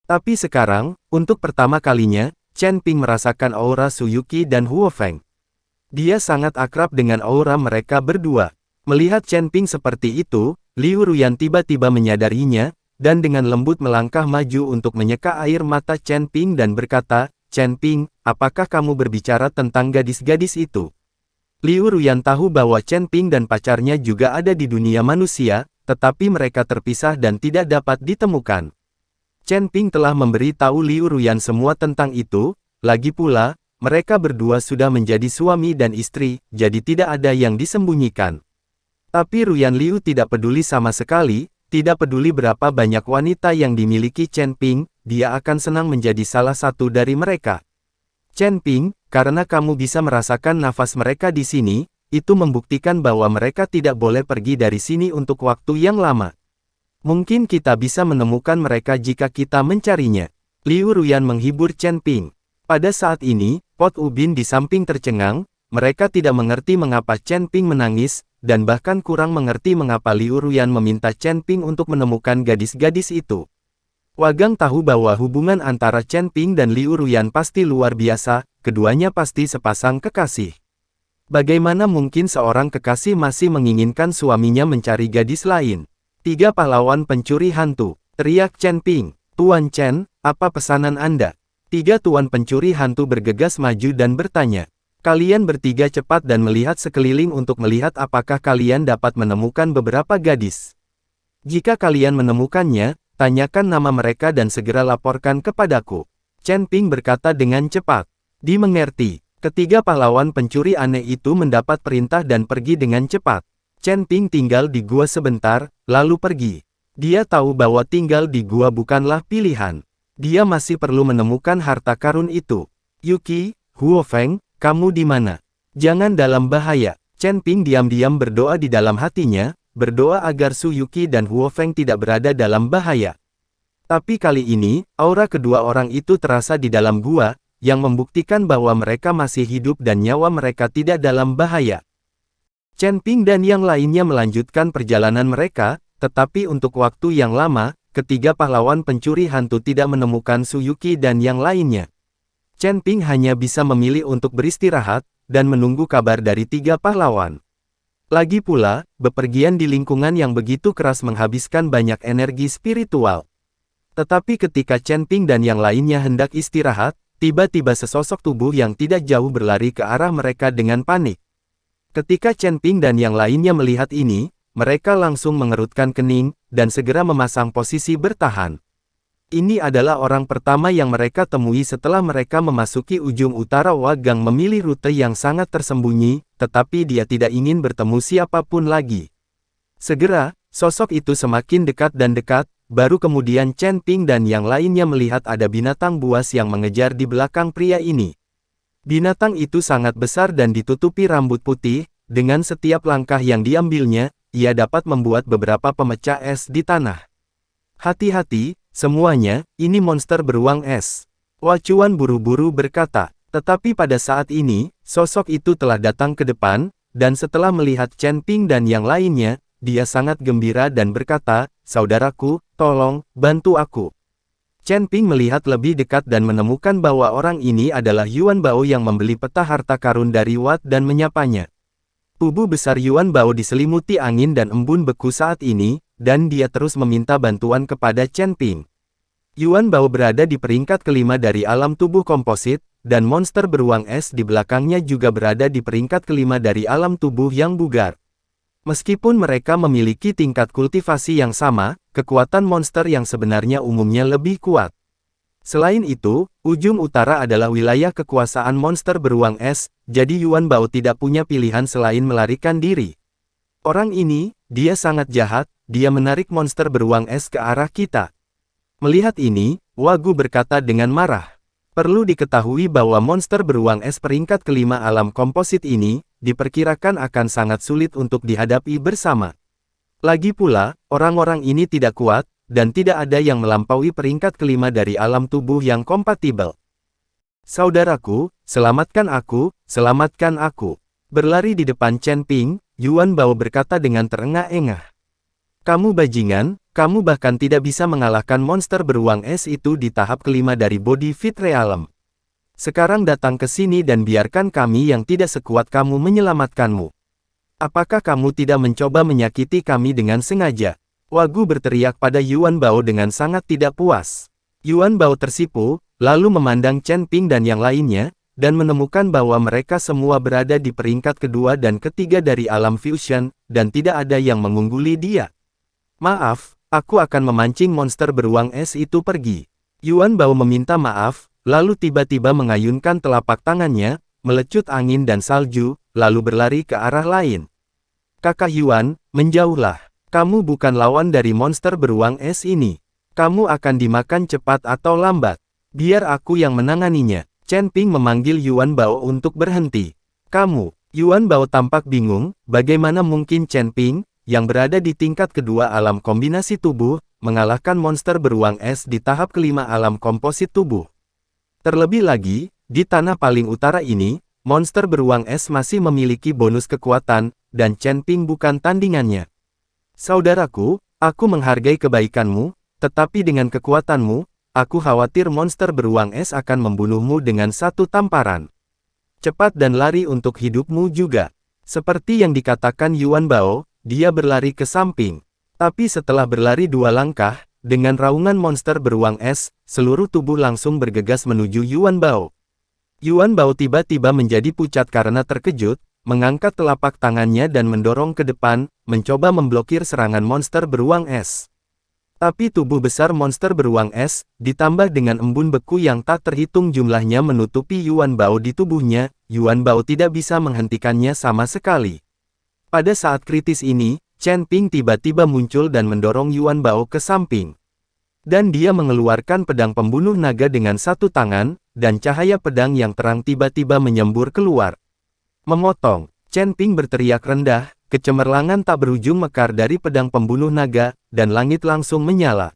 Tapi sekarang, untuk pertama kalinya, Chen Ping merasakan aura Su Yuqi dan Huo Feng. Dia sangat akrab dengan aura mereka berdua. Melihat Chen Ping seperti itu, Liu Ruyan tiba-tiba menyadarinya, dan dengan lembut melangkah maju untuk menyeka air mata Chen Ping dan berkata, "Chen Ping, apakah kamu berbicara tentang gadis-gadis itu?" Liu Ruyan tahu bahwa Chen Ping dan pacarnya juga ada di dunia manusia, tetapi mereka terpisah dan tidak dapat ditemukan. Chen Ping telah memberi tahu Liu Ruyan semua tentang itu, lagi pula, mereka berdua sudah menjadi suami dan istri, jadi tidak ada yang disembunyikan. Tapi Ruyan Liu tidak peduli sama sekali, tidak peduli berapa banyak wanita yang dimiliki Chen Ping, dia akan senang menjadi salah satu dari mereka. Chen Ping, karena kamu bisa merasakan nafas mereka di sini, itu membuktikan bahwa mereka tidak boleh pergi dari sini untuk waktu yang lama. Mungkin kita bisa menemukan mereka jika kita mencarinya. Liu Ruyan menghibur Chen Ping. Pada saat ini, Pot Ubin di samping tercengang, mereka tidak mengerti mengapa Chen Ping menangis, dan bahkan kurang mengerti mengapa Liu Ruyan meminta Chen Ping untuk menemukan gadis-gadis itu. Wagang tahu bahwa hubungan antara Chen Ping dan Liu Ruyan pasti luar biasa, keduanya pasti sepasang kekasih. Bagaimana mungkin seorang kekasih masih menginginkan suaminya mencari gadis lain? 3 pahlawan pencuri hantu, teriak Chen Ping. "Tuan Chen, apa pesanan Anda?" 3 tuan pencuri hantu bergegas maju dan bertanya. Kalian bertiga cepat dan melihat sekeliling untuk melihat apakah kalian dapat menemukan beberapa gadis. Jika kalian menemukannya, tanyakan nama mereka dan segera laporkan kepadaku. Chen Ping berkata dengan cepat. Dimengerti. Ketiga pahlawan pencuri aneh itu mendapat perintah dan pergi dengan cepat. Chen Ping tinggal di gua sebentar, lalu pergi. Dia tahu bahwa tinggal di gua bukanlah pilihan. Dia masih perlu menemukan harta karun itu. Yuqi, Huo Feng, kamu di mana? Jangan dalam bahaya. Chen Ping diam-diam berdoa di dalam hatinya, berdoa agar Su Yuqi dan Huo Feng tidak berada dalam bahaya. Tapi kali ini, aura kedua orang itu terasa di dalam gua, yang membuktikan bahwa mereka masih hidup dan nyawa mereka tidak dalam bahaya. Chen Ping dan yang lainnya melanjutkan perjalanan mereka, tetapi untuk waktu yang lama, ketiga pahlawan pencuri hantu tidak menemukan Su Yuqi dan yang lainnya. Chen Ping hanya bisa memilih untuk beristirahat, dan menunggu kabar dari 3 pahlawan. Lagi pula, bepergian di lingkungan yang begitu keras menghabiskan banyak energi spiritual. Tetapi ketika Chen Ping dan yang lainnya hendak istirahat, tiba-tiba sesosok tubuh yang tidak jauh berlari ke arah mereka dengan panik. Ketika Chen Ping dan yang lainnya melihat ini, mereka langsung mengerutkan kening, dan segera memasang posisi bertahan. Ini adalah orang pertama yang mereka temui setelah mereka memasuki ujung utara Wagang memilih rute yang sangat tersembunyi, tetapi dia tidak ingin bertemu siapapun lagi. Segera, sosok itu semakin dekat dan dekat, baru kemudian Chen Ping dan yang lainnya melihat ada binatang buas yang mengejar di belakang pria ini. Binatang itu sangat besar dan ditutupi rambut putih, dengan setiap langkah yang diambilnya, ia dapat membuat beberapa pemecah es di tanah. Hati-hati, semuanya, ini monster beruang es. Wacuan buru-buru berkata, tetapi pada saat ini, sosok itu telah datang ke depan, dan setelah melihat Chen Ping dan yang lainnya, dia sangat gembira dan berkata, "Saudaraku, tolong, bantu aku." Chen Ping melihat lebih dekat dan menemukan bahwa orang ini adalah Yuan Bao yang membeli peta harta karun dari Wat dan menyapanya. Tubuh besar Yuan Bao diselimuti angin dan embun beku saat ini, dan dia terus meminta bantuan kepada Chen Ping. Yuan Bao berada di peringkat kelima dari alam tubuh komposit, dan monster beruang es di belakangnya juga berada di peringkat kelima dari alam tubuh yang bugar. Meskipun mereka memiliki tingkat kultivasi yang sama, kekuatan monster yang sebenarnya umumnya lebih kuat. Selain itu, ujung utara adalah wilayah kekuasaan monster beruang es, jadi Yuan Bao tidak punya pilihan selain melarikan diri. Orang ini, dia sangat jahat, dia menarik monster beruang es ke arah kita. Melihat ini, Wagu berkata dengan marah. Perlu diketahui bahwa monster beruang es peringkat kelima alam komposit ini, diperkirakan akan sangat sulit untuk dihadapi bersama. Lagi pula, orang-orang ini tidak kuat, dan tidak ada yang melampaui peringkat kelima dari alam tubuh yang kompatibel. Saudaraku, selamatkan aku, selamatkan aku. Berlari di depan Chen Ping, Yuan Bao berkata dengan terengah-engah. Kamu bajingan, kamu bahkan tidak bisa mengalahkan monster beruang es itu di tahap kelima dari Body Fit Realm. Sekarang datang ke sini dan biarkan kami yang tidak sekuat kamu menyelamatkanmu. Apakah kamu tidak mencoba menyakiti kami dengan sengaja? Wagu berteriak pada Yuan Bao dengan sangat tidak puas. Yuan Bao tersipu, lalu memandang Chen Ping dan yang lainnya, dan menemukan bahwa mereka semua berada di peringkat kedua dan ketiga dari alam fusion, dan tidak ada yang mengungguli dia. Maaf, aku akan memancing monster beruang es itu pergi. Yuan Bao meminta maaf, lalu tiba-tiba mengayunkan telapak tangannya, melecut angin dan salju, lalu berlari ke arah lain. Kakak Yuan, menjauhlah. Kamu bukan lawan dari monster beruang es ini. Kamu akan dimakan cepat atau lambat. Biar aku yang menanganinya. Chen Ping memanggil Yuan Bao untuk berhenti. Kamu, Yuan Bao tampak bingung, bagaimana mungkin Chen Ping, yang berada di tingkat kedua alam kombinasi tubuh, mengalahkan monster beruang es di tahap kelima alam komposit tubuh. Terlebih lagi, di tanah paling utara ini, monster beruang es masih memiliki bonus kekuatan, dan Chen Ping bukan tandingannya. Saudaraku, aku menghargai kebaikanmu, tetapi dengan kekuatanmu, aku khawatir monster beruang es akan membunuhmu dengan satu tamparan. Cepat dan lari untuk hidupmu juga. Seperti yang dikatakan Yuan Bao, dia berlari ke samping. Tapi setelah berlari 2 langkah, dengan raungan monster beruang es, seluruh tubuh langsung bergegas menuju Yuan Bao. Yuan Bao tiba-tiba menjadi pucat karena terkejut, mengangkat telapak tangannya dan mendorong ke depan, mencoba memblokir serangan monster beruang es. Tapi tubuh besar monster beruang es, ditambah dengan embun beku yang tak terhitung jumlahnya menutupi Yuan Bao di tubuhnya, Yuan Bao tidak bisa menghentikannya sama sekali. Pada saat kritis ini, Chen Ping tiba-tiba muncul dan mendorong Yuan Bao ke samping. Dan dia mengeluarkan pedang pembunuh naga dengan satu tangan, dan cahaya pedang yang terang tiba-tiba menyembur keluar. Memotong, Chen Ping berteriak rendah, kecemerlangan tak berujung mekar dari pedang pembunuh naga, dan langit langsung menyala.